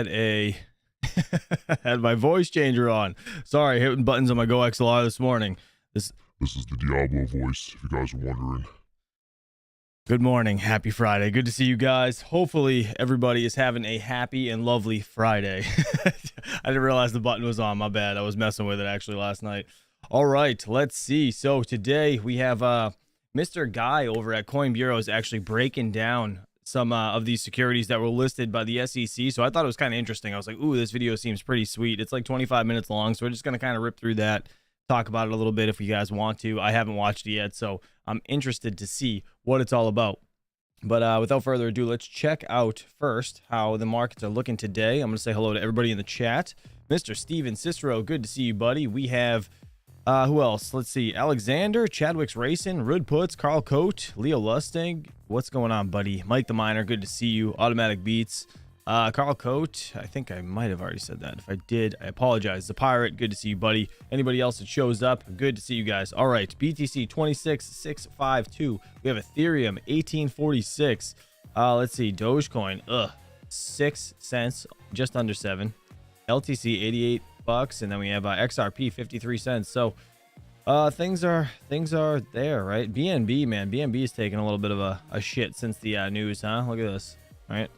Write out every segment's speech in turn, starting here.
had a had my voice changer on. Sorry, hitting buttons on my Go XLR this morning. This is the Diablo voice, if you guys are wondering. Good morning. Happy Friday. Good to see you guys. Hopefully everybody is having a happy and lovely Friday. I didn't realize the button was on. My bad. I was messing with it actually last night. All right, let's see. So today we have Mr. Guy over at Coin Bureau is actually breaking down some of these securities that were listed by the SEC. So I thought it was kind of interesting. I was like, ooh, this video seems pretty sweet. It's like 25 minutes long. So we're just going to kind of rip through that, talk about it a little bit if you guys want to. I haven't watched it yet, so I'm interested to see what it's all about. But without further ado, let's check out first how the markets are looking today. I'm going to say hello to everybody in the chat. Mr. Steven Cicero, good to see you, buddy. We have who else? Let's see. Alexander, Chadwick's Racing, Rud Puts, Carl Coate, Leo Lustig. What's going on, buddy? Mike the Miner, good to see you. Automatic Beats. Carl Coate, I think I might have already said that. If I did, I apologize. The Pirate, good to see you, buddy. Anybody else that shows up, good to see you guys. All right, BTC 26652. We have Ethereum 1846. Let's see, Dogecoin, 6 cents, just under 7. LTC 88 bucks, and then we have XRP 53 cents. So things are there, right? BNB, man, BNB is taking a little bit of a shit since the news, huh? Look at this, right?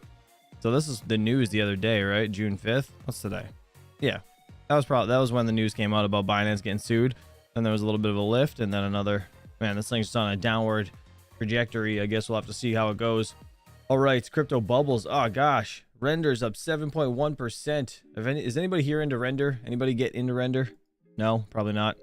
So this is the news the other day, right? June 5th. What's today? Yeah, that was when the news came out about Binance getting sued. Then there was a little bit of a lift, and then another. Man, this thing's just on a downward trajectory. I guess we'll have to see how it goes. All right, crypto bubbles. Oh gosh, render's up 7.1%. Is anybody here into render? Anybody get into render? No, probably not.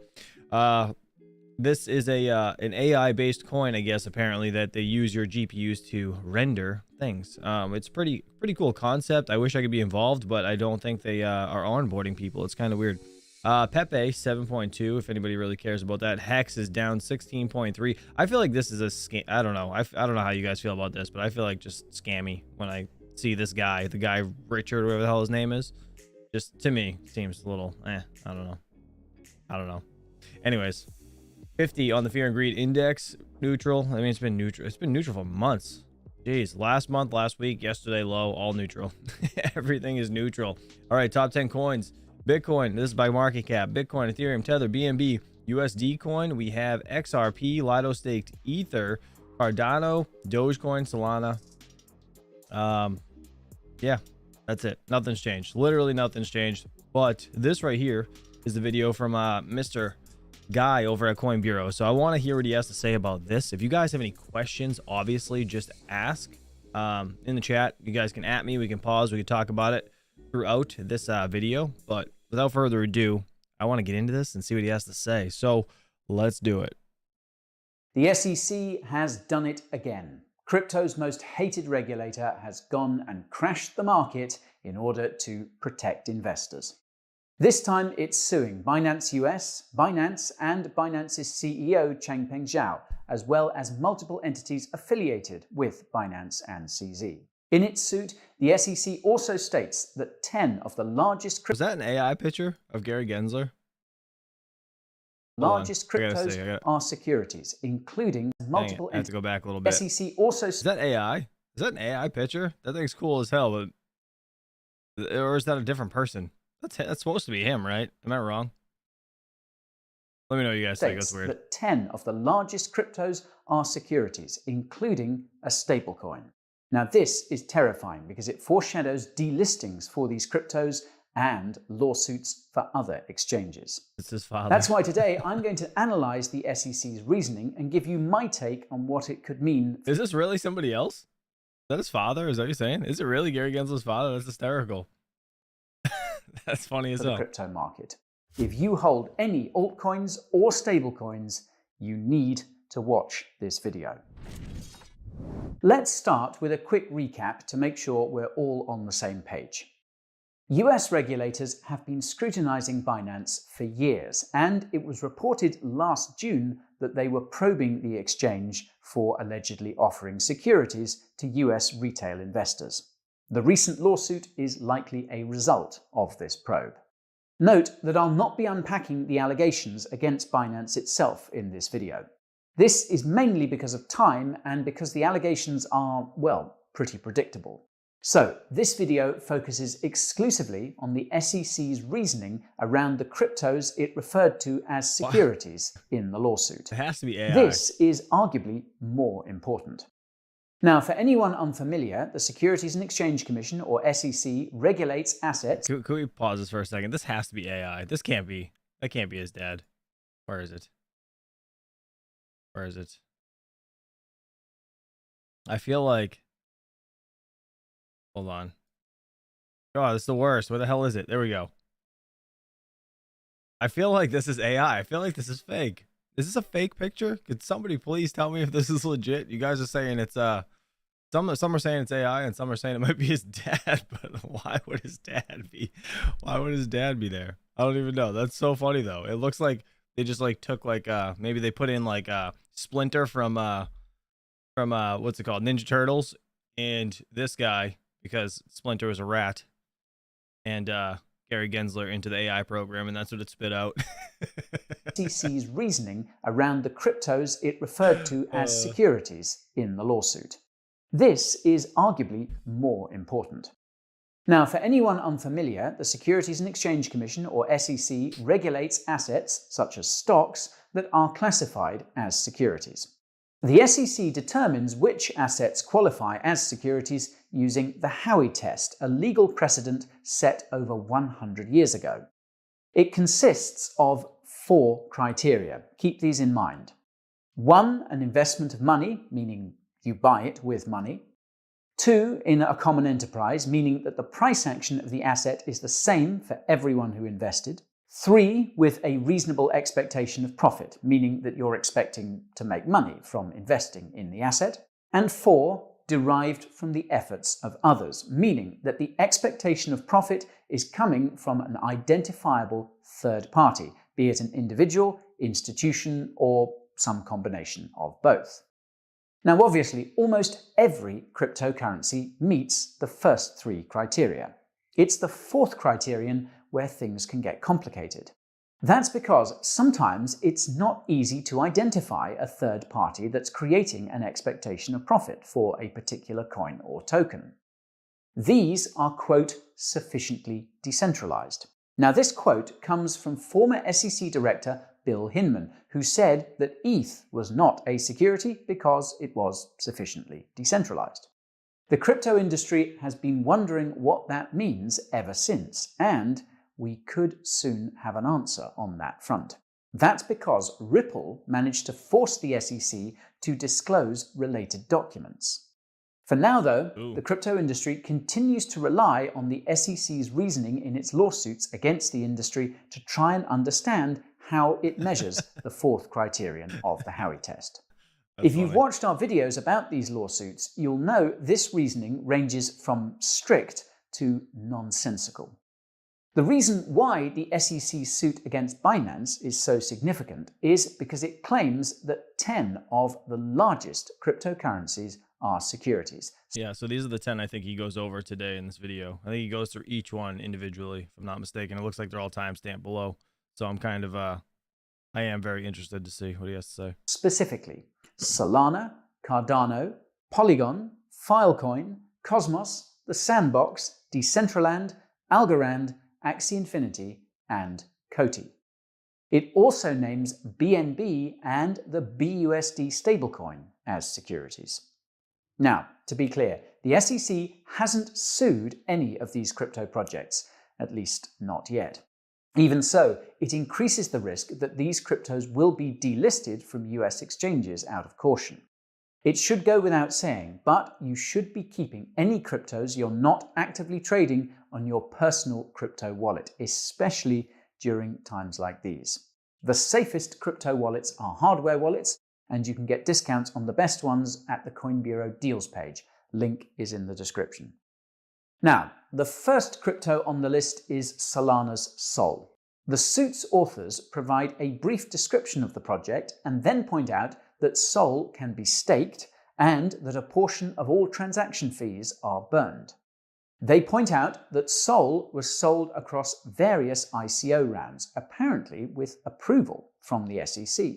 This is an AI based coin, I guess, apparently, that they use your GPUs to render things. It's pretty cool concept. I wish I could be involved, but I don't think they are onboarding people. It's kind of weird. Pepe 7.2, if anybody really cares about that. Hex is down 16.3. I feel like this is a scam. I don't know. I don't know how you guys feel about this, but I feel like just scammy when I see this guy, the guy Richard, whatever the hell his name is. Just to me seems a little I don't know. Anyways, 50 on the Fear and Greed Index, neutral. I mean, it's been neutral for months. Jeez, last month, last week, yesterday low, all neutral. Everything is neutral. All right, top 10 coins. Bitcoin, this is by market cap. Bitcoin, Ethereum, Tether, BNB, USD coin. We have XRP, Lido staked Ether, Cardano, Dogecoin, Solana. Yeah, that's it. Nothing's changed. Literally nothing's changed. But this right here is the video from Mr. Guy over at Coin Bureau. So I want to hear what he has to say about this. If you guys have any questions, obviously just ask in the chat. You guys can at me, we can pause, we can talk about it throughout this video. But without further ado, I want to get into this and see what he has to say. So let's do it. The SEC has done it again. Crypto's most hated regulator has gone and crashed the market in order to protect investors. This time it's suing Binance US, Binance, and Binance's CEO Changpeng Zhao, as well as multiple entities affiliated with Binance and CZ. In its suit, the SEC also states that 10 of the largest Was that an AI picture of Gary Gensler? cryptos are securities, including multiple entities. I have to go back a little bit. SEC also Is that AI? Is that an AI picture? That thing's cool as hell, but or is that a different person? That's supposed to be him, right? Am I wrong? Let me know what you guys think. That's weird. That 10 of the largest cryptos are securities, including a stablecoin. Now, this is terrifying because it foreshadows delistings for these cryptos and lawsuits for other exchanges. It's his father. That's why today I'm going to analyze the SEC's reasoning and give you my take on what it could mean. Is this really somebody else? Is that his father? Is that what you're saying? Is it really Gary Gensler's father? That's hysterical. That's funny as hell. The crypto market. If you hold any altcoins or stablecoins, you need to watch this video. Let's start with a quick recap to make sure we're all on the same page. US regulators have been scrutinizing Binance for years, and it was reported last June that they were probing the exchange for allegedly offering securities to US retail investors. The recent lawsuit is likely a result of this probe. Note that I'll not be unpacking the allegations against Binance itself in this video. This is mainly because of time and because the allegations are, well, pretty predictable. So, this video focuses exclusively on the SEC's reasoning around the cryptos it referred to as securities in the lawsuit. It has to be AI. This is arguably more important. Now, for anyone unfamiliar, the Securities and Exchange Commission, or SEC, regulates assets. Can we pause this for a second? This has to be AI. This can't be. That can't be his dad. Where is it? Where is it? I feel like... Hold on. Oh, this is the worst. Where the hell is it? There we go. I feel like this is AI. I feel like this is fake. Is this a fake picture? Could somebody please tell me if this is legit? You guys are saying it's some are saying it's AI and some are saying it might be his dad, but why would his dad be? Why would his dad be there? I don't even know. That's so funny though. It looks like they just like took like maybe they put in like Splinter from what's it called? Ninja Turtles, and this guy, because Splinter was a rat, and Gary Gensler into the AI program, and that's what it spit out. SEC's reasoning around the cryptos it referred to as securities in the lawsuit. This is arguably more important. Now, for anyone unfamiliar, the Securities and Exchange Commission, or SEC, regulates assets, such as stocks, that are classified as securities. The SEC determines which assets qualify as securities using the Howey test, a legal precedent set over 100 years ago. It consists of 4 criteria. Keep these in mind. 1, an investment of money, meaning you buy it with money. 2, in a common enterprise, meaning that the price action of the asset is the same for everyone who invested. 3, with a reasonable expectation of profit, meaning that you're expecting to make money from investing in the asset. And 4, derived from the efforts of others, meaning that the expectation of profit is coming from an identifiable third party, be it an individual, institution, or some combination of both. Now, obviously, almost every cryptocurrency meets the first 3 criteria. It's the 4th criterion where things can get complicated. That's because sometimes it's not easy to identify a third party that's creating an expectation of profit for a particular coin or token. These are, quote, sufficiently decentralized. Now, this quote comes from former SEC Director Bill Hinman, who said that ETH was not a security because it was sufficiently decentralized. The crypto industry has been wondering what that means ever since, and we could soon have an answer on that front. That's because Ripple managed to force the SEC to disclose related documents. For now, though, the crypto industry continues to rely on the SEC's reasoning in its lawsuits against the industry to try and understand how it measures the 4th criterion of the Howey test. If you've watched our videos about these lawsuits, you'll know this reasoning ranges from strict to nonsensical. The reason why the SEC's suit against Binance is so significant is because it claims that 10 of the largest cryptocurrencies are securities. Yeah, so these are the 10 I think he goes over today in this video. I think he goes through each one individually, if I'm not mistaken. It looks like they're all timestamped below. So I'm kind of, I am very interested to see what he has to say. Specifically, Solana, Cardano, Polygon, Filecoin, Cosmos, the Sandbox, Decentraland, Algorand, Axie Infinity, and Coty. It also names BNB and the BUSD stablecoin as securities. Now, to be clear, the SEC hasn't sued any of these crypto projects, at least not yet. Even so, it increases the risk that these cryptos will be delisted from US exchanges out of caution. It should go without saying, but you should be keeping any cryptos you're not actively trading on your personal crypto wallet, especially during times like these. The safest crypto wallets are hardware wallets, and you can get discounts on the best ones at the Coin Bureau deals page. Link is in the description. Now, the first crypto on the list is Solana's Sol. The suit's authors provide a brief description of the project and then point out that Sol can be staked and that a portion of all transaction fees are burned. They point out that Sol was sold across various ICO rounds, apparently with approval from the SEC.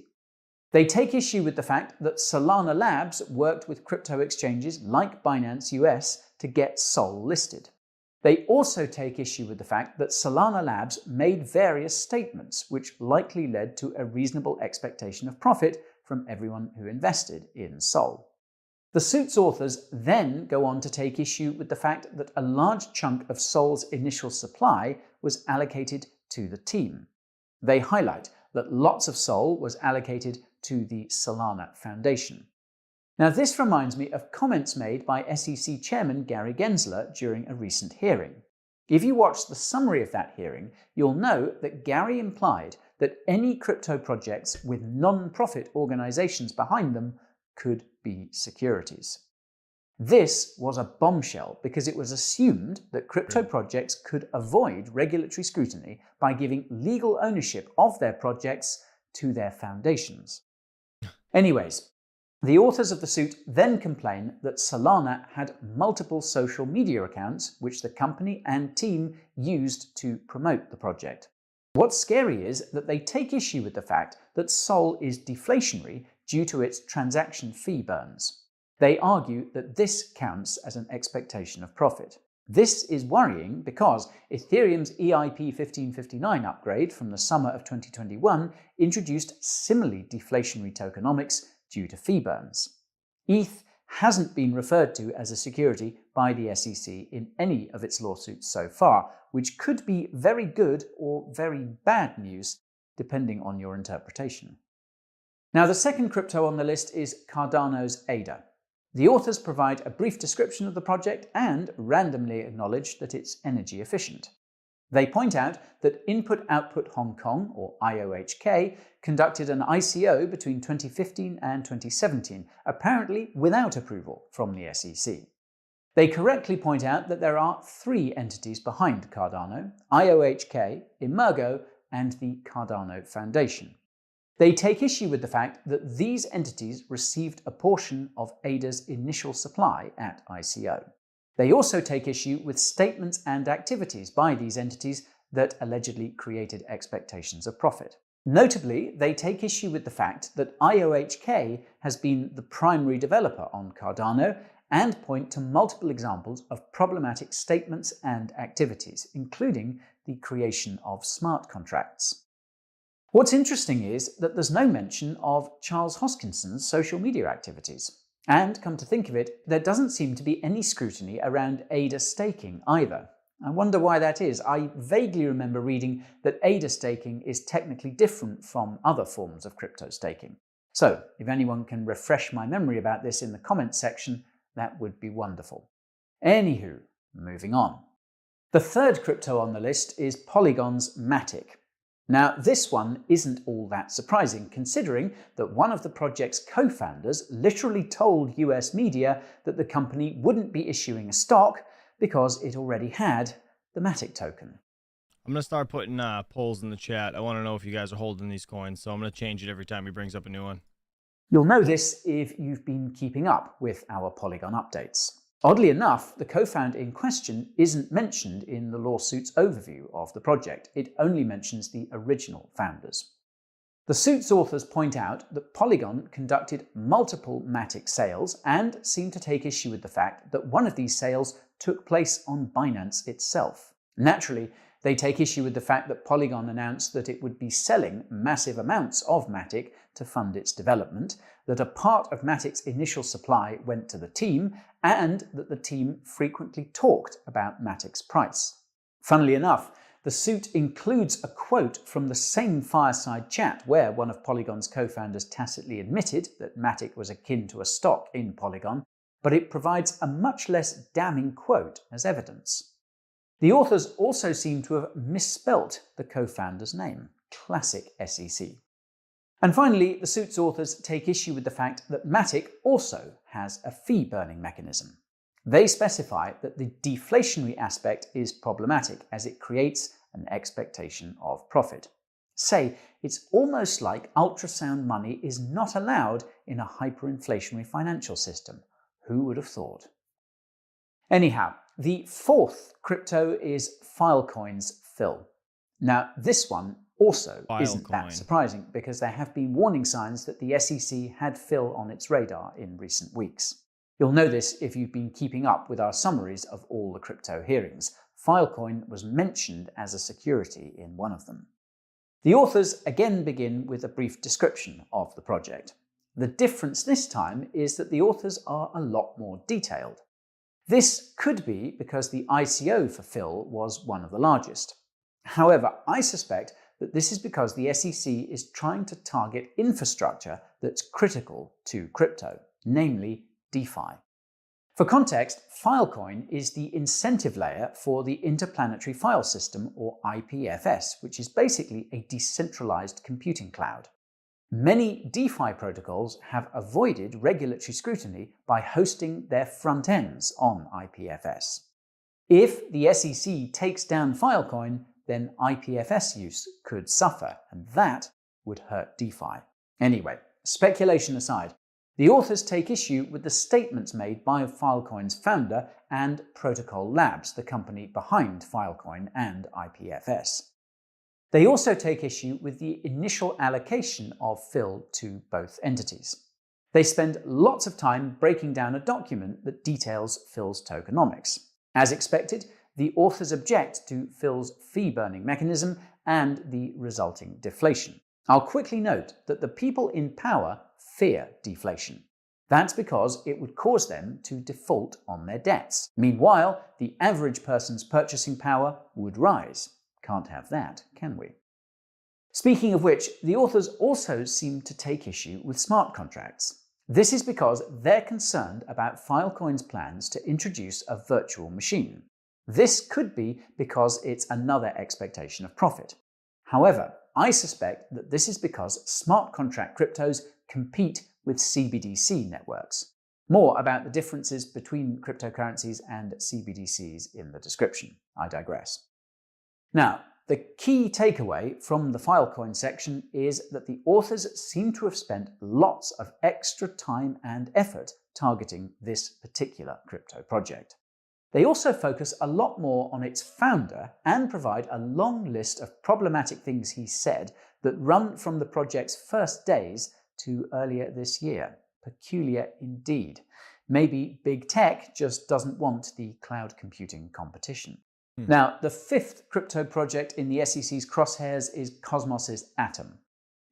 They take issue with the fact that Solana Labs worked with crypto exchanges like Binance US to get Sol listed. They also take issue with the fact that Solana Labs made various statements which likely led to a reasonable expectation of profit from everyone who invested in Sol. The suit's authors then go on to take issue with the fact that a large chunk of Sol's initial supply was allocated to the team. They highlight that lots of Sol was allocated to the Solana Foundation. Now, this reminds me of comments made by SEC Chairman Gary Gensler during a recent hearing. If you watch the summary of that hearing, you'll know that Gary implied that any crypto projects with non-profit organizations behind them could be securities. This was a bombshell because it was assumed that crypto projects could avoid regulatory scrutiny by giving legal ownership of their projects to their foundations. Anyways, the authors of the suit then complain that Solana had multiple social media accounts which the company and team used to promote the project. What's scary is that they take issue with the fact that Sol is deflationary due to its transaction fee burns. They argue that this counts as an expectation of profit. This is worrying because Ethereum's EIP 1559 upgrade from the summer of 2021 introduced similarly deflationary tokenomics due to fee burns. ETH hasn't been referred to as a security by the SEC in any of its lawsuits so far, which could be very good or very bad news, depending on your interpretation. Now, the second crypto on the list is Cardano's ADA. The authors provide a brief description of the project and randomly acknowledge that it's energy efficient. They point out that Input Output Hong Kong, or IOHK, conducted an ICO between 2015 and 2017, apparently without approval from the SEC. They correctly point out that there are 3 entities behind Cardano: IOHK, Emergo, and the Cardano Foundation. They take issue with the fact that these entities received a portion of ADA's initial supply at ICO. They also take issue with statements and activities by these entities that allegedly created expectations of profit. Notably, they take issue with the fact that IOHK has been the primary developer on Cardano and point to multiple examples of problematic statements and activities, including the creation of smart contracts. What's interesting is that there's no mention of Charles Hoskinson's social media activities. And, come to think of it, there doesn't seem to be any scrutiny around ADA staking either. I wonder why that is. I vaguely remember reading that ADA staking is technically different from other forms of crypto staking. So, if anyone can refresh my memory about this in the comments section, that would be wonderful. Anywho, moving on. The third crypto on the list is Polygon's Matic. Now, this one isn't all that surprising, considering that one of the project's co-founders literally told US media that the company wouldn't be issuing a stock because it already had the Matic token. I'm going to start putting polls in the chat. I want to know if you guys are holding these coins, so I'm going to change it every time he brings up a new one. You'll know this if you've been keeping up with our Polygon updates. Oddly enough, the co-founder in question isn't mentioned in the lawsuit's overview of the project. It only mentions the original founders. The suit's authors point out that Polygon conducted multiple Matic sales and seem to take issue with the fact that one of these sales took place on Binance itself. Naturally, they take issue with the fact that Polygon announced that it would be selling massive amounts of Matic to fund its development, that a part of Matic's initial supply went to the team, and that the team frequently talked about Matic's price. Funnily enough, the suit includes a quote from the same fireside chat where one of Polygon's co-founders tacitly admitted that Matic was akin to a stock in Polygon, but it provides a much less damning quote as evidence. The authors also seem to have misspelt the co-founder's name. Classic SEC. And finally, the suit's authors take issue with the fact that Matic also has a fee-burning mechanism. They specify that the deflationary aspect is problematic as it creates an expectation of profit. Say, it's almost like ultrasound money is not allowed in a hyperinflationary financial system. Who would have thought? Anyhow, the fourth crypto is Filecoin's Phil. Now, this one also isn't that surprising because there have been warning signs that the SEC had Phil on its radar in recent weeks. You'll know this if you've been keeping up with our summaries of all the crypto hearings. Filecoin was mentioned as a security in one of them. The authors again begin with a brief description of the project. The difference this time is that the authors are a lot more detailed. This could be because the ICO for Phil was one of the largest. However, I suspect that this is because the SEC is trying to target infrastructure that's critical to crypto, namely DeFi. For context, Filecoin is the incentive layer for the Interplanetary File System, or IPFS, which is basically a decentralized computing cloud. Many DeFi protocols have avoided regulatory scrutiny by hosting their front ends on IPFS. If the SEC takes down Filecoin, then IPFS use could suffer, and that would hurt DeFi. Anyway, speculation aside, the authors take issue with the statements made by Filecoin's founder and Protocol Labs, the company behind Filecoin and IPFS. They also take issue with the initial allocation of Phil to both entities. They spend lots of time breaking down a document that details Phil's tokenomics. As expected, the authors object to Phil's fee-burning mechanism and the resulting deflation. I'll quickly note that the people in power fear deflation. That's because it would cause them to default on their debts. Meanwhile, the average person's purchasing power would rise. Can't have that, can we? Speaking of which, the authors also seem to take issue with smart contracts. This is because they're concerned about Filecoin's plans to introduce a virtual machine. This could be because it's another expectation of profit. However, I suspect that this is because smart contract cryptos compete with CBDC networks. More about the differences between cryptocurrencies and CBDCs in the description. I digress. Now, the key takeaway from the Filecoin section is that the authors seem to have spent lots of extra time and effort targeting this particular crypto project. They also focus a lot more on its founder and provide a long list of problematic things he said that run from the project's first days to earlier this year. Peculiar indeed. Maybe big tech just doesn't want the cloud computing competition. Now, the fifth crypto project in the SEC's crosshairs is Cosmos's Atom.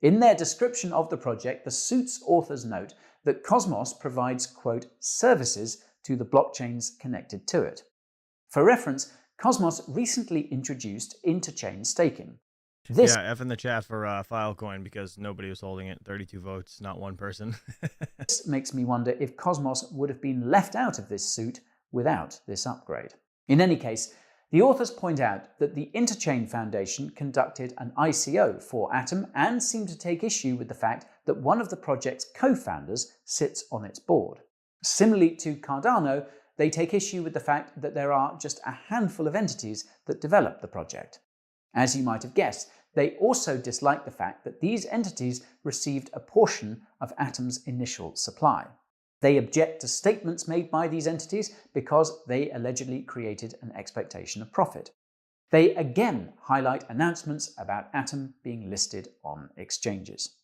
In their description of the project, the suit's authors note that Cosmos provides, quote, services to the blockchains connected to it. For reference, Cosmos recently introduced interchain staking. Yeah, F in the chat for Filecoin because nobody was holding it. 32 votes, not one person. This makes me wonder if Cosmos would have been left out of this suit without this upgrade. In any case, the authors point out that the Interchain Foundation conducted an ICO for Atom and seemed to take issue with the fact that one of the project's co-founders sits on its board. Similarly to Cardano, they take issue with the fact that there are just a handful of entities that develop the project. As you might have guessed, they also dislike the fact that these entities received a portion of Atom's initial supply. They object to statements made by these entities because they allegedly created an expectation of profit. They again highlight announcements about Atom being listed on exchanges.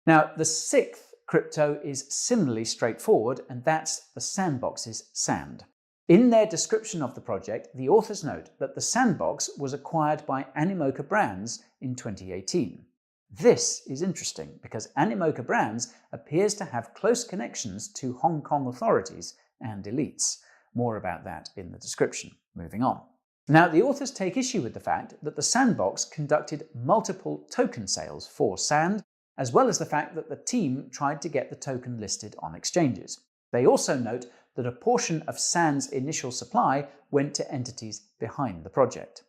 Now, the sixth crypto is similarly straightforward, and that's the Sandbox's Sand. In their description of the project, the authors note that the Sandbox was acquired by Animoca Brands in 2018. This is interesting because Animoca Brands appears to have close connections to Hong Kong authorities and elites. More about that in the description. Moving on. Now, the authors take issue with the fact that the Sandbox conducted multiple token sales for Sand, as well as the fact that the team tried to get the token listed on exchanges. They also note that a portion of Sand's initial supply went to entities behind the project.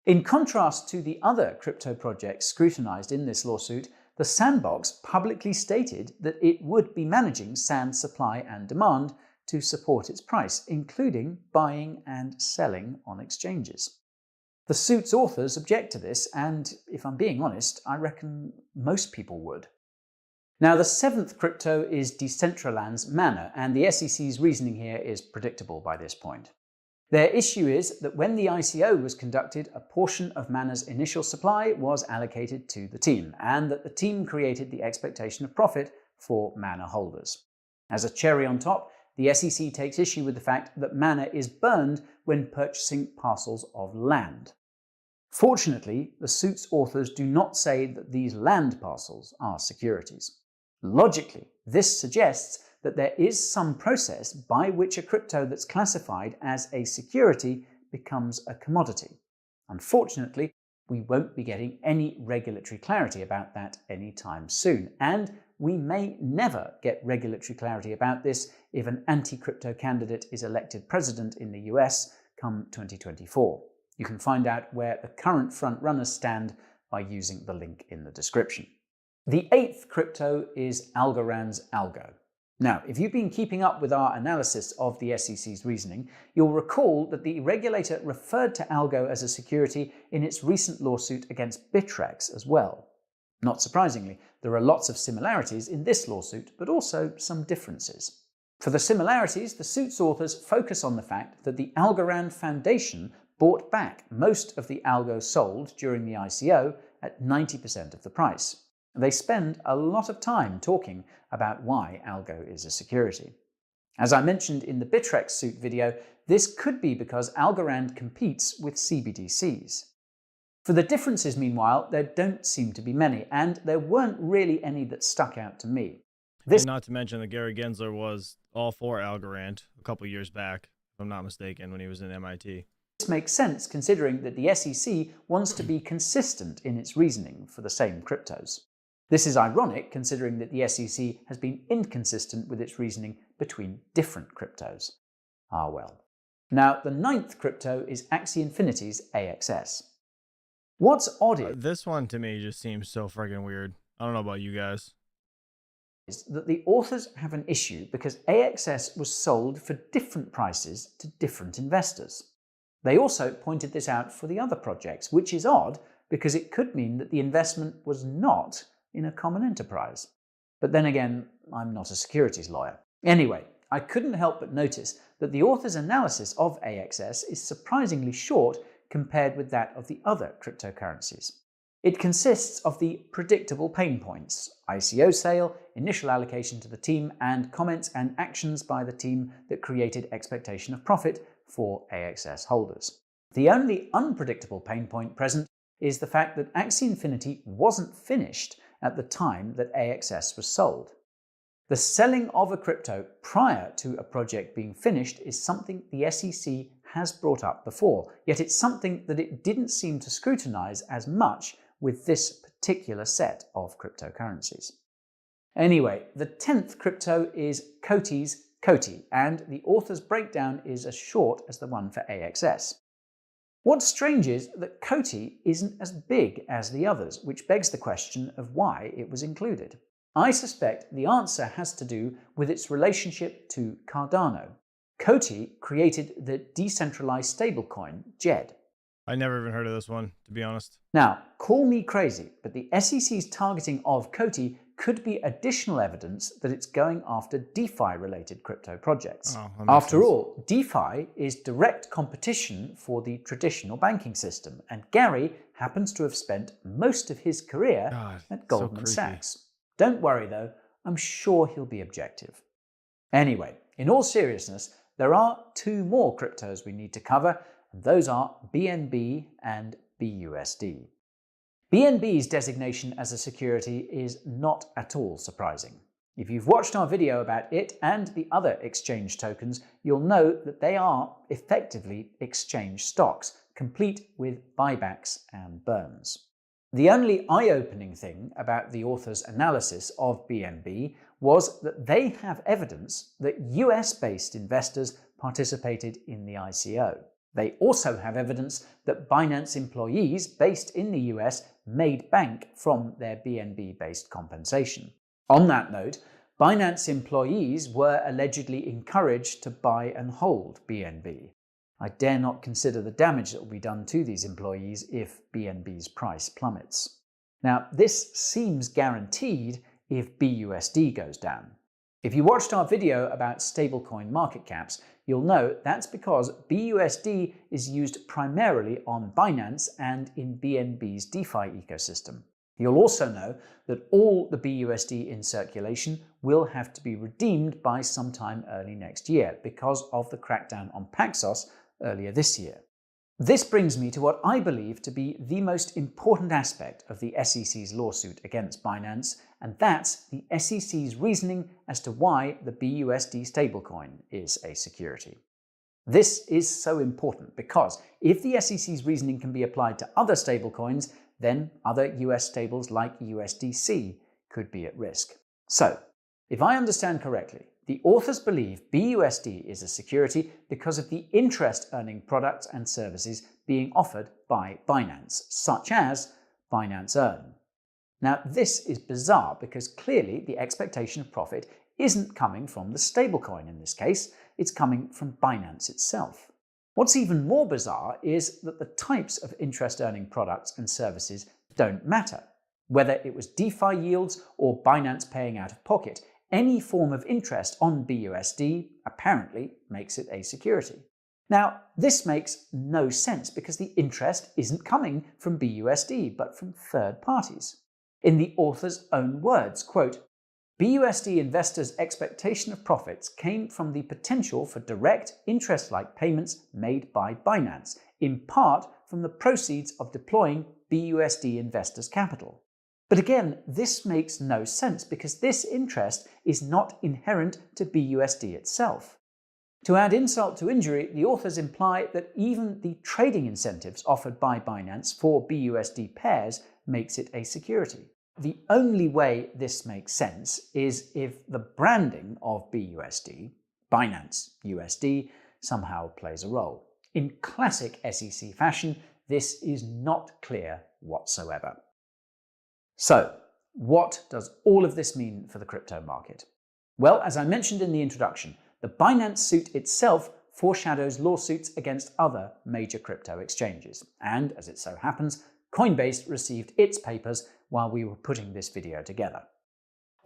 In contrast to the other crypto projects scrutinized in this lawsuit, the Sandbox publicly stated that it would be managing Sand's supply and demand to support its price, including buying and selling on exchanges. The suit's authors object to this, and if I'm being honest, I reckon most people would. Now, the seventh crypto is Decentraland's Mana, and the SEC's reasoning here is predictable by this point. Their issue is that when the ICO was conducted, a portion of Mana's initial supply was allocated to the team, and that the team created the expectation of profit for Mana holders. As a cherry on top, the SEC takes issue with the fact that mana is burned when purchasing parcels of land. Fortunately, the suit's authors do not say that these land parcels are securities. Logically, this suggests that there is some process by which a crypto that's classified as a security becomes a commodity. Unfortunately, we won't be getting any regulatory clarity about that anytime soon, and we may never get regulatory clarity about this if an anti-crypto candidate is elected president in the US come 2024. You can find out where the current frontrunners stand by using the link in the description. The eighth crypto is Algorand's Algo. Now, if you've been keeping up with our analysis of the SEC's reasoning, you'll recall that the regulator referred to Algo as a security in its recent lawsuit against Bittrex as well. Not surprisingly, there are lots of similarities in this lawsuit, but also some differences. For the similarities, the suit's authors focus on the fact that the Algorand Foundation bought back most of the Algo sold during the ICO at 90% of the price. They spend a lot of time talking about why Algo is a security. As I mentioned in the Bittrex suit video, this could be because Algorand competes with CBDCs. For the differences, meanwhile, there don't seem to be many, and there weren't really any that stuck out to me. And not to mention that Gary Gensler was all for Algorand a couple years back, if I'm not mistaken, when he was in MIT. This makes sense considering that the SEC wants to be consistent in its reasoning for the same cryptos. This is ironic considering that the SEC has been inconsistent with its reasoning between different cryptos. Ah well. Now, the ninth crypto is Axie Infinity's AXS. What's odd this one to me just seems so friggin' weird. I don't know about you guys. Is that the authors have an issue because AXS was sold for different prices to different investors. They also pointed this out for the other projects, which is odd because it could mean that the investment was not in a common enterprise. But then again, I'm not a securities lawyer. Anyway, I couldn't help but notice that the author's analysis of AXS is surprisingly short compared with that of the other cryptocurrencies. It consists of the predictable pain points: ICO sale, initial allocation to the team, and comments and actions by the team that created expectation of profit for AXS holders. The only unpredictable pain point present is the fact that Axie Infinity wasn't finished at the time that AXS was sold. The selling of a crypto prior to a project being finished is something the SEC has brought up before, yet it's something that it didn't seem to scrutinize as much with this particular set of cryptocurrencies. Anyway, the 10th crypto is Coty's Coty, and the author's breakdown is as short as the one for AXS. What's strange is that Coty isn't as big as the others, which begs the question of why it was included. I suspect the answer has to do with its relationship to Cardano. Coty created the decentralized stablecoin, JED. I never even heard of this one, to be honest. Now, call me crazy, but the SEC's targeting of Coty could be additional evidence that it's going after DeFi-related crypto projects. After all, DeFi is direct competition for the traditional banking system, and Gary happens to have spent most of his career at Goldman Sachs. Don't worry though, I'm sure he'll be objective. Anyway, in all seriousness, there are two more cryptos we need to cover, and those are BNB and BUSD. BNB's designation as a security is not at all surprising. If you've watched our video about it and the other exchange tokens, you'll know that they are effectively exchange stocks, complete with buybacks and burns. The only eye-opening thing about the author's analysis of BNB was that they have evidence that US-based investors participated in the ICO. They also have evidence that Binance employees based in the US made bank from their BNB-based compensation. On that note, Binance employees were allegedly encouraged to buy and hold BNB. I dare not consider the damage that will be done to these employees if BNB's price plummets. Now, this seems guaranteed if BUSD goes down. If you watched our video about stablecoin market caps, you'll know that's because BUSD is used primarily on Binance and in BNB's DeFi ecosystem. You'll also know that all the BUSD in circulation will have to be redeemed by sometime early next year because of the crackdown on Paxos earlier this year. This brings me to what I believe to be the most important aspect of the SEC's lawsuit against Binance, and that's the SEC's reasoning as to why the BUSD stablecoin is a security. This is so important because if the SEC's reasoning can be applied to other stablecoins, then other US stables like USDC could be at risk. So, if I understand correctly, the authors believe BUSD is a security because of the interest-earning products and services being offered by Binance, such as Binance Earn. Now, this is bizarre because clearly the expectation of profit isn't coming from the stablecoin in this case, it's coming from Binance itself. What's even more bizarre is that the types of interest-earning products and services don't matter. Whether it was DeFi yields or Binance paying out of pocket, any form of interest on BUSD apparently makes it a security. Now, this makes no sense because the interest isn't coming from BUSD, but from third parties. In the author's own words, quote, BUSD investors' expectation of profits came from the potential for direct interest-like payments made by Binance, in part from the proceeds of deploying BUSD investors' capital. But again, this makes no sense because this interest is not inherent to BUSD itself. To add insult to injury, the authors imply that even the trading incentives offered by Binance for BUSD pairs makes it a security. The only way this makes sense is if the branding of BUSD, Binance USD, somehow plays a role. In classic SEC fashion, this is not clear whatsoever. So, what does all of this mean for the crypto market? Well, as I mentioned in the introduction, the Binance suit itself foreshadows lawsuits against other major crypto exchanges. And, as it so happens, Coinbase received its papers while we were putting this video together.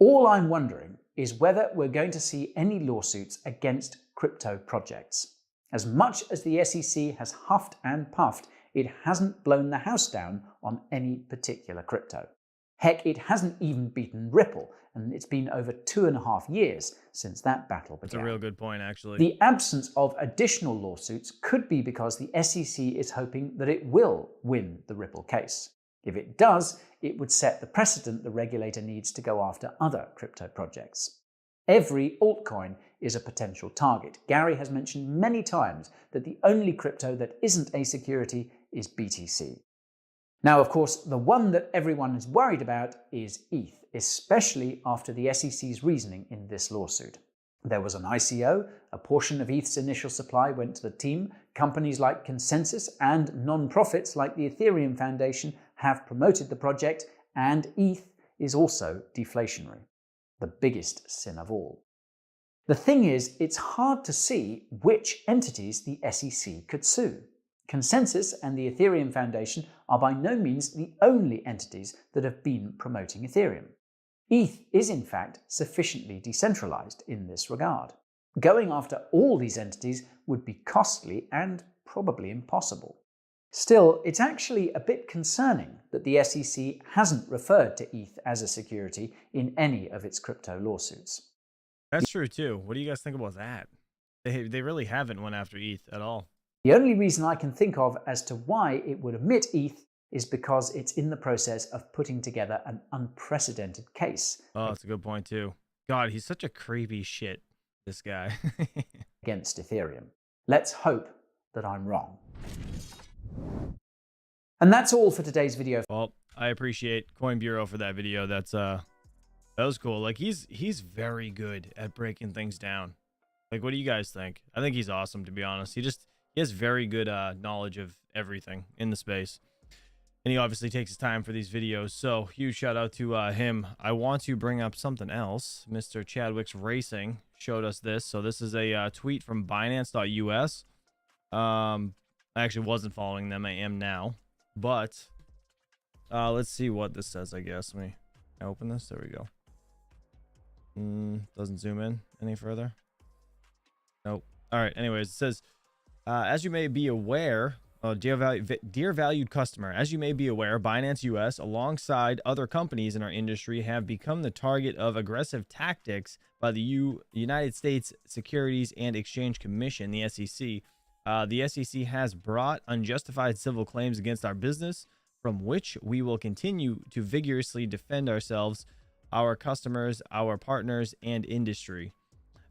All I'm wondering is whether we're going to see any lawsuits against crypto projects. As much as the SEC has huffed and puffed, it hasn't blown the house down on any particular crypto. Heck, it hasn't even beaten Ripple, and it's been over 2.5 years since that battle began. That's a real good point, actually. The absence of additional lawsuits could be because the SEC is hoping that it will win the Ripple case. If it does, it would set the precedent the regulator needs to go after other crypto projects. Every altcoin is a potential target. Gary has mentioned many times that the only crypto that isn't a security is BTC. Now, of course, the one that everyone is worried about is ETH, especially after the SEC's reasoning in this lawsuit. There was an ICO, a portion of ETH's initial supply went to the team, companies like Consensus and non-profits like the Ethereum Foundation have promoted the project, and ETH is also deflationary. The biggest sin of all. The thing is, it's hard to see which entities the SEC could sue. Consensus and the Ethereum Foundation are by no means the only entities that have been promoting Ethereum. ETH is in fact sufficiently decentralized in this regard. Going after all these entities would be costly and probably impossible. Still, it's actually a bit concerning that the SEC hasn't referred to ETH as a security in any of its crypto lawsuits. That's true too. What do you guys think about that? They really haven't went after ETH at all. The only reason I can think of as to why it would omit ETH is because it's in the process of putting together an unprecedented case. Oh, that's a good point too. God, he's such a creepy shit, this guy. Against Ethereum. Let's hope that I'm wrong. And that's all for today's video. Well, I appreciate Coin Bureau for that video. That was cool. Like he's very good at breaking things down. Like, what do you guys think? I think he's awesome, to be honest. He has very good knowledge of everything in the space. And he obviously takes his time for these videos. So huge shout out to him. I want to bring up something else. Mr. Chadwick's Racing showed us this. So this is a tweet from Binance.us. I actually wasn't following them. I am now. But let's see what this says, I guess. Let me open this. There we go. Doesn't zoom in any further. Nope. All right. Anyways, it says, as you may be aware, Dear valued customer, as you may be aware, Binance US, alongside other companies in our industry, have become the target of aggressive tactics by the United States Securities and Exchange Commission, the SEC. The SEC has brought unjustified civil claims against our business, from which we will continue to vigorously defend ourselves, our customers, our partners, and industry.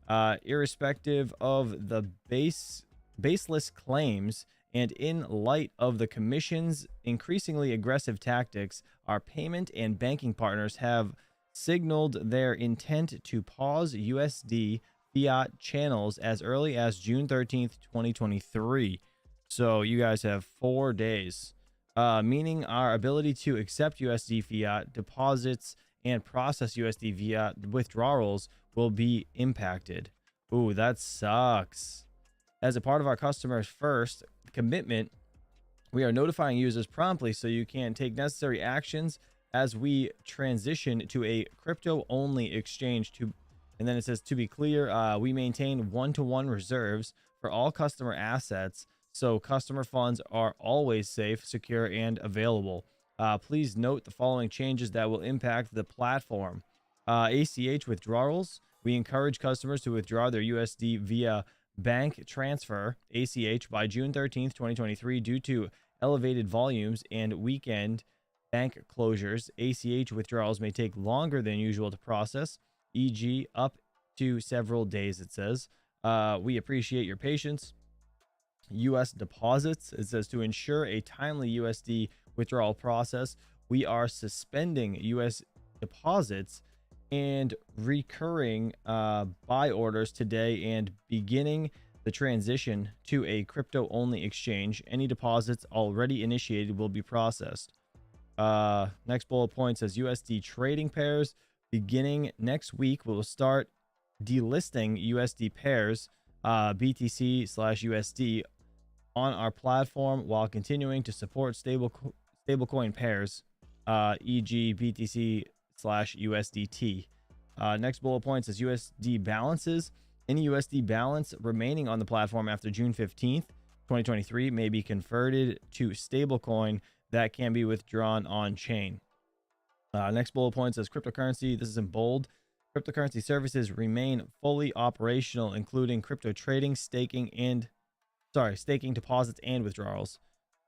Irrespective of the baseless claims, and in light of the Commission's increasingly aggressive tactics, our payment and banking partners have signaled their intent to pause USD fiat channels as early as June 13th, 2023. So you guys have 4 days, meaning our ability to accept USD fiat deposits and process USD fiat withdrawals will be impacted. Ooh, that sucks. As a part of our customers first commitment, we are notifying users promptly so you can take necessary actions as we transition to a crypto-only exchange. And then it says, to be clear, we maintain one-to-one reserves for all customer assets, so customer funds are always safe, secure, and available. Please note the following changes that will impact the platform. ACH withdrawals. We encourage customers to withdraw their USD via bank transfer ACH by June 13th, 2023 due to elevated volumes and weekend bank closures. ACH withdrawals may take longer than usual to process, e.g. up to several days, it says. We appreciate your patience. US deposits, it says, to ensure a timely USD withdrawal process, we are suspending US deposits and recurring buy orders today and beginning the transition to a crypto-only exchange. Any deposits already initiated will be processed. Next bullet point says USD trading pairs. Beginning next week, we'll start delisting USD pairs, BTC/USD, on our platform while continuing to support stablecoin pairs, e.g. BTC/USDT. Next bullet point says USD balances. Any USD balance remaining on the platform after June 15th, 2023 may be converted to stablecoin that can be withdrawn on chain. Next bullet point says cryptocurrency. This is in bold. Cryptocurrency services remain fully operational, including crypto trading, staking, deposits, and withdrawals.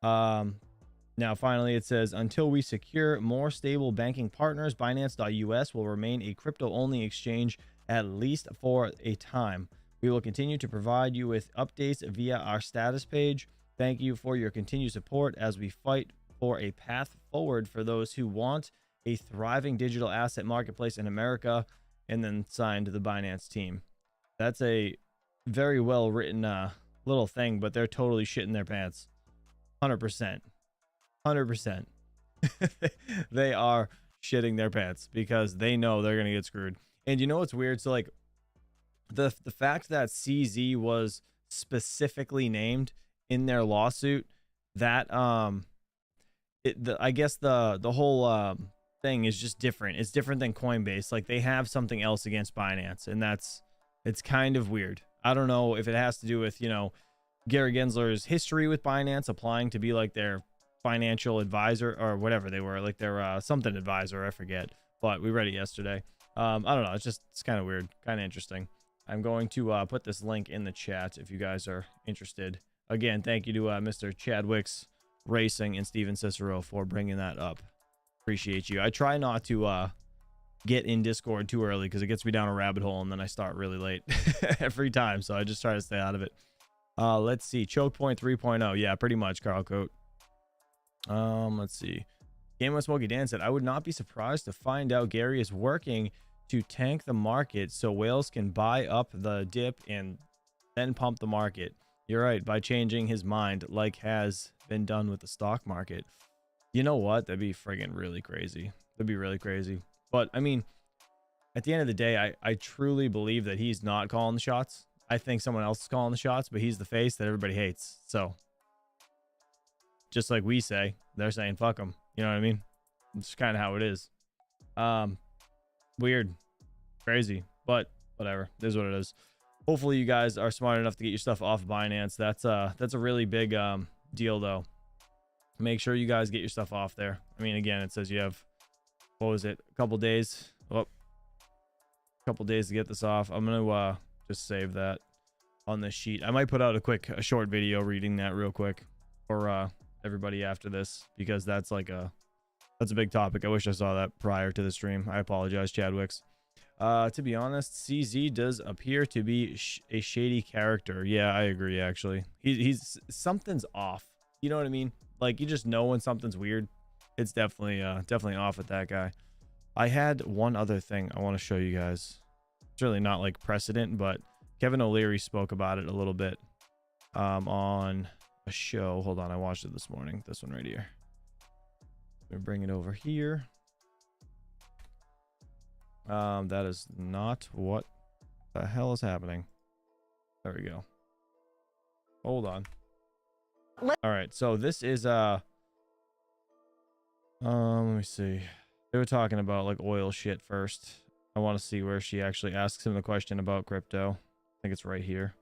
Now, finally, it says, until we secure more stable banking partners, Binance.us will remain a crypto-only exchange at least for a time. We will continue to provide you with updates via our status page. Thank you for your continued support as we fight for a path forward for those who want a thriving digital asset marketplace in America. And then signed to the Binance team. That's a very well written little thing, but they're totally shitting their pants. 100%. They are shitting their pants because they know they're gonna get screwed. And you know what's weird? So like the fact that CZ was specifically named in their lawsuit, that I guess the whole thing is just different. It's different than Coinbase. Like they have something else against Binance, and it's kind of weird. I don't know if it has to do with, you know, Gary Gensler's history with Binance, applying to be like their financial advisor or whatever they were, like their something advisor, I forget, but we read it yesterday. I don't know, it's kind of weird, kind of interesting. I'm going to put this link in the chat if you guys are interested. Again, thank you to Mr. Chadwick's Racing and Steven Cicero for bringing that up. Appreciate you. I try not to get in Discord too early because it gets me down a rabbit hole and then I start really late every time, so I just try to stay out of it. Let's see, choke point 3.0. Yeah, pretty much, Carl Coat. Let's see. Game of Smokey Dan said, I would not be surprised to find out Gary is working to tank the market so whales can buy up the dip and then pump the market. You're right, by changing his mind like has been done with the stock market. You know what? That'd be friggin' really crazy. That'd be really crazy. But I mean, at the end of the day, I truly believe that he's not calling the shots. I think someone else is calling the shots, but he's the face that everybody hates. So just like we say, they're saying fuck him. You know what I mean? It's kind of how it is. Weird, crazy, but whatever. It is what it is. Hopefully you guys are smart enough to get your stuff off Binance. That's a really big deal though. Make sure you guys get your stuff off there. I mean, again, it says you have, what was it, a couple days. Oh, a couple days to get this off. I'm gonna just save that on this sheet. I might put out a short video reading that real quick for everybody after this, because that's like that's a big topic. I wish I saw that prior to the stream. I apologize, Chadwicks. To be honest, CZ does appear to be a shady character. Yeah, I agree. Actually, he's something's off. You know what I mean? Like, you just know when something's weird. It's definitely off with that guy. I had one other thing I want to show you guys. It's really not like precedent, but Kevin O'Leary spoke about it a little bit on a show. Hold on, I watched it this morning. This one right here. We're bringing it over here. That is not what the hell is happening. There we go. Hold on. All right, so this is let me see. They were talking about like oil shit first. I want to see where she actually asks him the question about crypto. I think it's right here.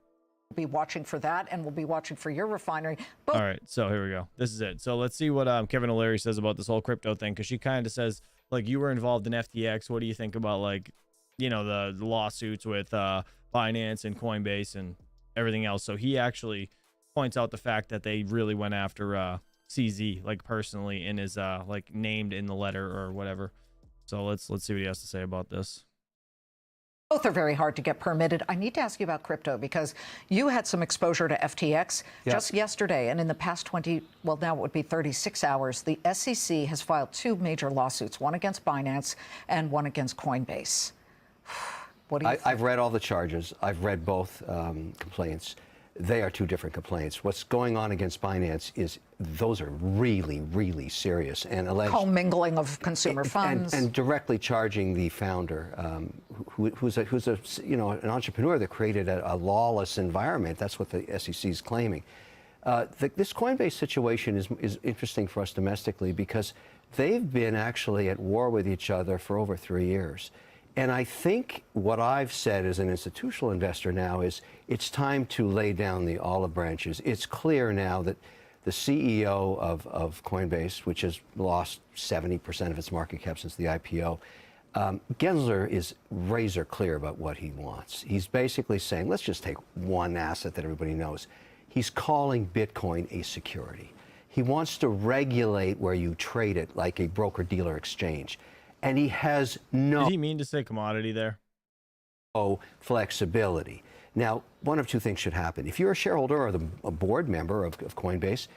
We'll be watching for that, and we'll be watching for your refinery. All right, so here we go. This is it. So let's see what Kevin O'Leary says about this whole crypto thing, because she kind of says, like, you were involved in FTX. What do you think about, like, you know, the lawsuits with Binance and Coinbase and everything else? So he actually points out the fact that they really went after CZ, like, personally, and is like named in the letter or whatever. So let's see what he has to say about this. Both are very hard to get permitted. I need to ask you about crypto, because you had some exposure to FTX just yesterday, and in the past 20, well, now it would be 36 hours, the SEC has filed 2 major lawsuits, one against Binance and one against Coinbase. What do you think? I've read all the charges. I've read both complaints. They are 2 different complaints. What's going on against Binance is those are really, really serious and alleged commingling of consumer funds and directly charging the founder, who's a an entrepreneur that created a lawless environment. That's what the SEC is claiming. This Coinbase situation is interesting for us domestically, because they've been actually at war with each other for over 3 years. And I think what I've said as an institutional investor now is it's time to lay down the olive branches. It's clear now that the CEO of Coinbase, which has lost 70% of its market cap since the IPO, Gensler is razor clear about what he wants. He's basically saying, let's just take one asset that everybody knows. He's calling Bitcoin a security. He wants to regulate where you trade it like a broker-dealer exchange. And he has no... Did he mean to say commodity there? Flexibility. Now, one of 2 things should happen. If you're a shareholder or a board member of Coinbase,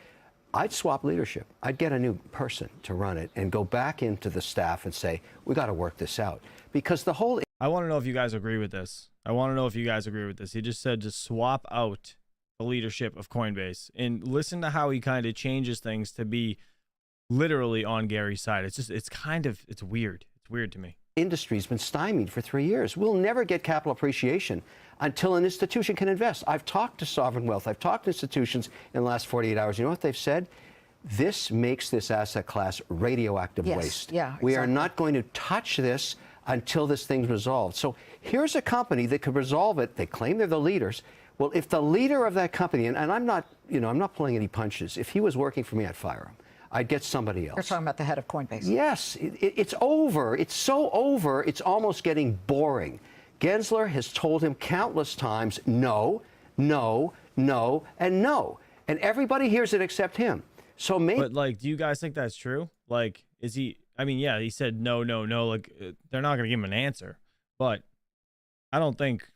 I'd swap leadership. I'd get a new person to run it and go back into the staff and say, we got to work this out. Because the whole... I want to know if you guys agree with this. He just said to swap out the leadership of Coinbase, and listen to how he kind of changes things to be literally on Gary's side. It's weird. It's weird to me. Industry's been stymied for 3 years. We'll never get capital appreciation until an institution can invest. I've talked to sovereign wealth. I've talked to institutions in the last 48 hours. You know what they've said? This makes this asset class radioactive waste. Yeah, we are not going to touch this until this thing's resolved. So here's a company that could resolve it. They claim they're the leaders. Well, if the leader of that company, and I'm not pulling any punches. If he was working for me, I'd fire him. I'd get somebody else. You're talking about the head of Coinbase. Yes, it's over. It's so over, it's almost getting boring. Gensler has told him countless times, no, no, no, and no. And everybody hears it except him. So maybe... But, like, do you guys think that's true? Like, is he... I mean, yeah, he said no, no, no. Like, they're not going to give him an answer. But I don't think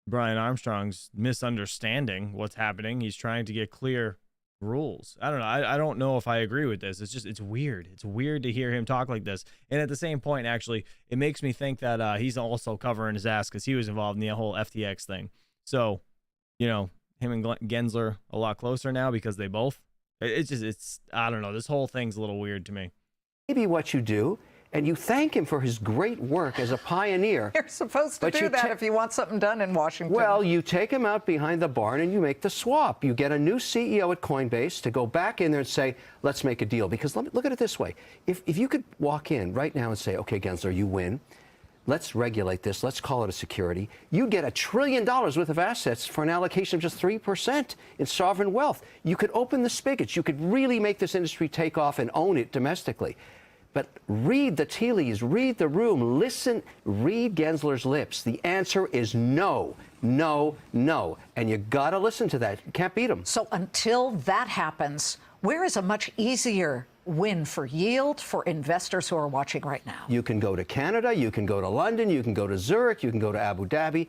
Brian Armstrong's misunderstanding what's happening. He's trying to get clear rules. I don't know. I don't know if I agree with this. It's weird. It's weird to hear him talk like this. And at the same point, actually, it makes me think that he's also covering his ass, because he was involved in the whole FTX thing. So, you know, him and Gensler a lot closer now, because they both. It's I don't know. This whole thing's a little weird to me. Maybe what you do, and you thank him for his great work as a pioneer. You're supposed to do that if you want something done in Washington. Well, you take him out behind the barn and you make the swap. You get a new CEO at Coinbase to go back in there and say, let's make a deal. Because look at it this way. If you could walk in right now and say, okay, Gensler, you win. let's regulate this, let's call it a security, you'd get $1 trillion worth of assets for an allocation of just 3% in sovereign wealth. You could open the spigots. You could really make this industry take off and own it domestically. But read the tea leaves, read the room, listen, read Gensler's lips. The answer is no, no, no. And you got to listen to that. You can't beat him. So until that happens, where is a much easier win for yield for investors who are watching right now? You can go to Canada, you can go to London, you can go to Zurich, you can go to Abu Dhabi.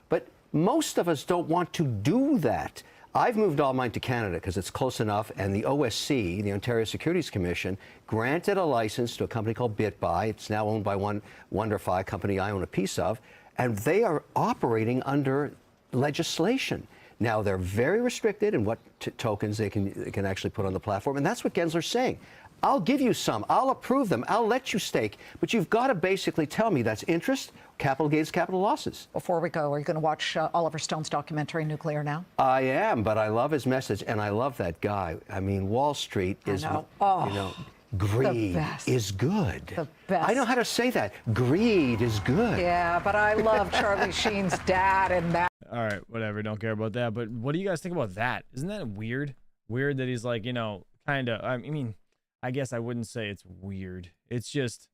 But most of us don't want to do that. I've moved all mine to Canada because it's close enough, and the OSC, the Ontario Securities Commission, granted a license to a company called BitBuy. It's now owned by WonderFi, a company I own a piece of, and they are operating under legislation. Now, they're very restricted in what tokens they can actually put on the platform, and that's what Gensler's saying. I'll give you some. I'll approve them. I'll let you stake. But you've got to basically tell me that's interest, capital gains, capital losses. Before we go, are you going to watch Oliver Stone's documentary, Nuclear Now? I am, but I love his message, and I love that guy. I mean, Wall Street is, you know, greed is good. The best. I know how to say that. Greed is good. Yeah, but I love Charlie Sheen's dad and that. All right, whatever. Don't care about that. But what do you guys think about that? Isn't that weird? Weird that he's like, you know, kind of, I mean, I guess I wouldn't say it's weird. It's just,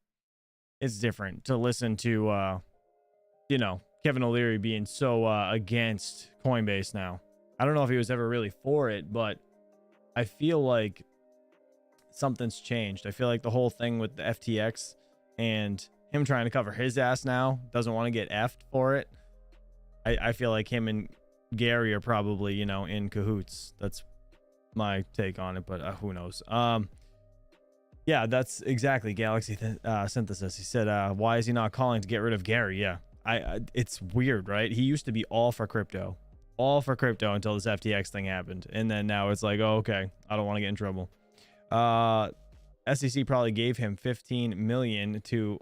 it's different to listen to, you know, Kevin O'Leary being so against Coinbase now. I don't know if he was ever really for it, but I feel like something's changed. I feel like the whole thing with the FTX and him trying to cover his ass now, doesn't want to get effed for it. I feel like him and Gary are probably, you know, in cahoots. That's my take on it, but who knows? Yeah, that's exactly Galaxy Synthesis. He said, why is he not calling to get rid of Gary? Yeah, it's weird, right? He used to be all for crypto until this FTX thing happened. And then now it's like, oh, okay, I don't want to get in trouble. SEC probably gave him 15 million to,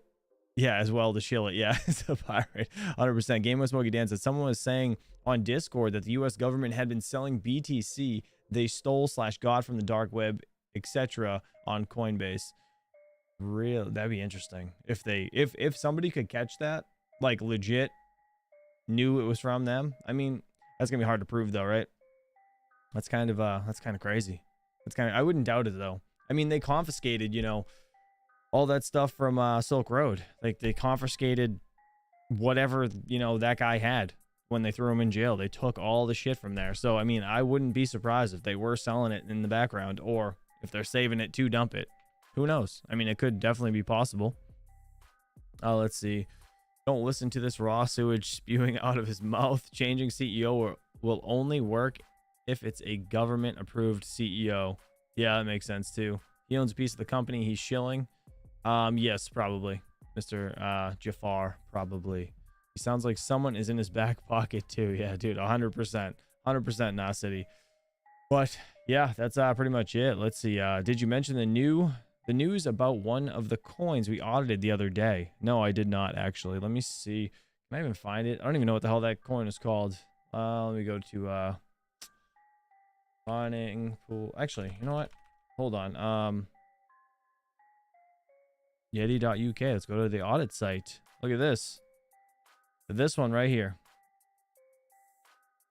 yeah, as well to shill it. Yeah, it's a pirate. 100%. Game with Smokey Dan said someone was saying on Discord that the US government had been selling BTC they stole / got from the dark web, etc. on Coinbase. Real, that'd be interesting if they if somebody could catch that, like legit knew it was from them. I mean, that's gonna be hard to prove though, right? That's kind of crazy. That's kind of, I wouldn't doubt it though. I mean, they confiscated, you know, all that stuff from Silk Road. Like they confiscated whatever, you know, that guy had when they threw him in jail. They took all the shit from there. So I mean, I wouldn't be surprised if they were selling it in the background, or if they're saving it to dump it. Who knows? I mean, it could definitely be possible. Let's see. Don't listen to this raw sewage spewing out of his mouth. Changing CEO will only work if it's a government approved CEO. Yeah, that makes sense too. He owns a piece of the company he's shilling. Yes, probably. Mr. Jafar, probably. He sounds like someone is in his back pocket too. Yeah, dude, 100%. 100% Nah City. But yeah, that's pretty much it. Let's see. Did you mention the news about one of the coins we audited the other day? No, I did not actually. Let me see. Can I even find it? I don't even know what the hell that coin is called. Let me go to mining pool. Actually, you know what? Hold on. Yeti.uk. Let's go to the audit site. Look at this. This one right here.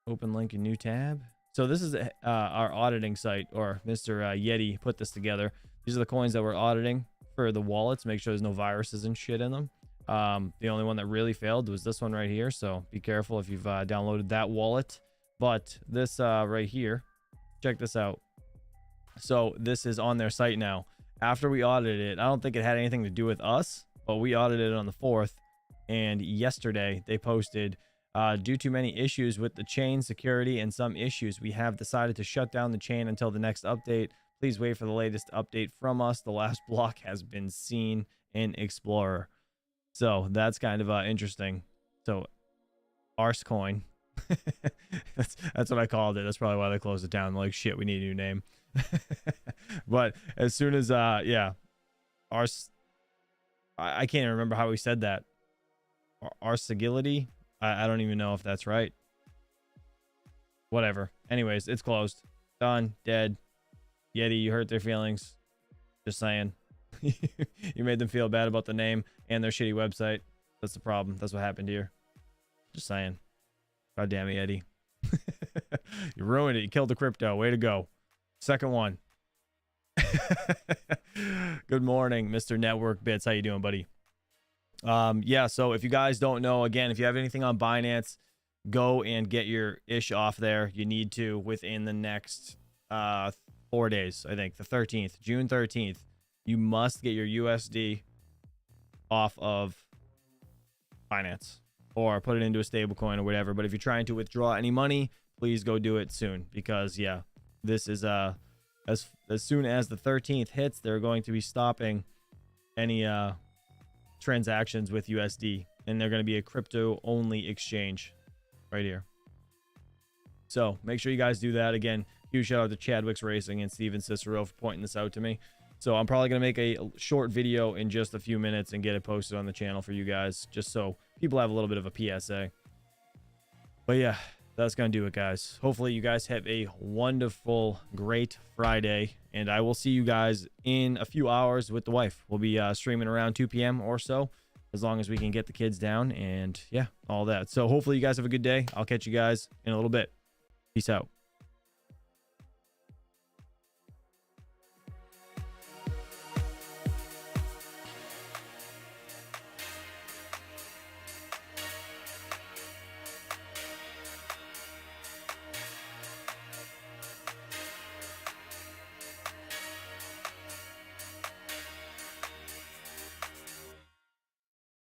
Open link in new tab. So this is our auditing site, or Mr. Yeti put this together. These are the coins that we're auditing for the wallets. Make sure there's no viruses and shit in them. The only one that really failed was this one right here. So be careful if you've downloaded that wallet. But this right here, check this out. So this is on their site now. After we audited it, I don't think it had anything to do with us, but we audited it on the 4th. And yesterday they posted, due to many issues with the chain security and some issues, we have decided to shut down the chain until the next update. Please wait for the latest update from us. The last block has been seen in Explorer. So that's kind of interesting. So ArsCoin. that's what I called it. That's probably why they closed it down. They're like, shit, we need a new name. But as soon as yeah, I can't even remember how we said that. Arsigility. I don't even know if that's right. Whatever. Anyways, it's closed. Done. Dead. Yeti, you hurt their feelings. Just saying. You made them feel bad about the name and their shitty website. That's the problem. That's what happened here. Just saying. God damn it, Eddie. You ruined it. You killed the crypto. Way to go. Second one. Good morning, Mr. Network Bits. How you doing, buddy? Yeah, so if you guys don't know, again, if you have anything on Binance, go and get your ish off there. You need to within the next 4 days, I think. The 13th, June 13th. You must get your USD off of Binance or put it into a stable coin or whatever. But if you're trying to withdraw any money, please go do it soon, because yeah, this is as soon as the 13th hits, they're going to be stopping any transactions with USD, and they're going to be a crypto only exchange right here. So make sure you guys do that. Again, huge shout out to Chadwick's Racing and Steven Cicero for pointing this out to me. So I'm probably going to make a short video in just a few minutes and get it posted on the channel for you guys, just so people have a little bit of a PSA. But yeah, that's going to do it, guys. Hopefully you guys have a wonderful, great Friday, and I will see you guys in a few hours with the wife. We'll be streaming around 2 p.m. or so, as long as we can get the kids down, and yeah, all that. So hopefully you guys have a good day. I'll catch you guys in a little bit. Peace out.